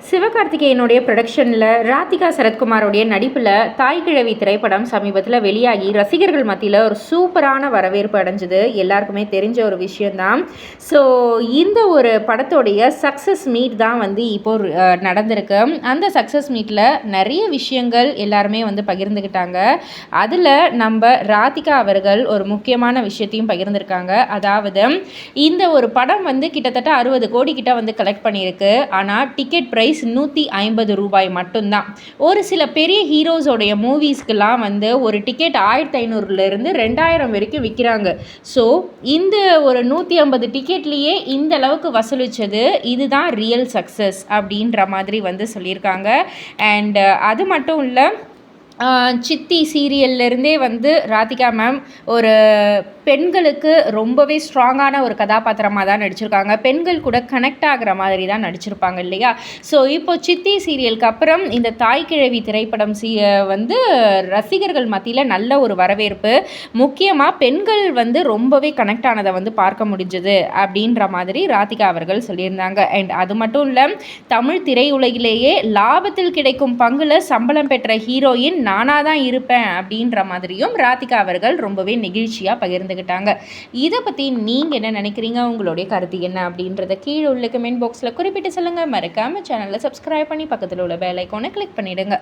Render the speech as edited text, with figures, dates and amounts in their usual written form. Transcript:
சிவகார்த்திகேயனுடைய ப்ரொடக்ஷனில் ராதிகா சரத்குமாரோடைய நடிப்பில் தாய்கிழவி திரைப்படம் சமீபத்தில் வெளியாகி ரசிகர்கள் மத்தியில் ஒரு சூப்பரான வரவேற்பு அடைஞ்சது. எல்லாருக்குமே தெரிஞ்ச ஒரு விஷயந்தான். ஸோ இந்த ஒரு படத்தோடைய சக்ஸஸ் மீட் தான் இப்போது நடந்திருக்கு. அந்த சக்ஸஸ் மீட்டில் நிறைய விஷயங்கள் எல்லாருமே பகிர்ந்துக்கிட்டாங்க. அதில் நம்ம ராதிகா அவர்கள் ஒரு முக்கியமான விஷயத்தையும் பகிர்ந்திருக்காங்க. அதாவது இந்த ஒரு படம் கிட்டத்தட்ட 60 கோடி கிட்ட கலெக்ட் பண்ணியிருக்கு. ஆனால் டிக்கெட் ப்ரைஸ் ரூபாய் 150 மட்டும்தான். ஒரு சில பெரிய ஹீரோஸோடைய மூவிஸ்க்கெல்லாம் ஒரு டிக்கெட் 1500லேருந்து 2000 வரைக்கும் விற்கிறாங்க. ஸோ இந்த ஒரு 150 டிக்கெட்லேயே இந்த அளவுக்கு வசூலித்தது இதுதான் ரியல் சக்ஸஸ் அப்படின்ற மாதிரி சொல்லியிருக்காங்க. அண்ட் அது மட்டும் இல்லை, சித்தி சீரியல்லேருந்தே ராதிகா மேம் ஒரு பெண்களுக்கு ரொம்பவே ஸ்ட்ராங்கான ஒரு கதாபாத்திரமாக தான் நடிச்சிருக்காங்க. பெண்கள் கூட கனெக்ட் ஆகிற மாதிரி தான் நடிச்சிருப்பாங்க இல்லையா? ஸோ இப்போது சித்தி சீரியலுக்கு அப்புறம் இந்த தாய்கிழவி திரைப்படம் ரசிகர்கள் மத்தியில் நல்ல ஒரு வரவேற்பு, முக்கியமாக பெண்கள் ரொம்பவே கனெக்ட் ஆனதை பார்க்க முடிஞ்சது அப்படின்ற மாதிரி ராதிகா அவர்கள் சொல்லியிருந்தாங்க. அண்ட் அது மட்டும் இல்லை, தமிழ் திரையுலகிலேயே லாபத்தில் கிடைக்கும் பங்குல சம்பளம் பெற்ற ஹீரோயின் நானாக தான் இருப்பேன் அப்படின்ற மாதிரியும் ராதிகா அவர்கள் ரொம்பவே நெகிழ்ச்சியாக பகிர்ந்துக்கிட்டாங்க. இதை பற்றி நீங்கள் என்ன நினைக்கிறீங்க? உங்களுடைய கருத்து என்ன அப்படின்றத கீழே உள்ள கமெண்ட் பாக்ஸில் குறிப்பிட்டு சொல்லுங்கள். மறக்காமல் சேனலை சப்ஸ்கிரைப் பண்ணி பக்கத்தில் உள்ள பெல் ஐக்கானை கிளிக் பண்ணிவிடுங்க.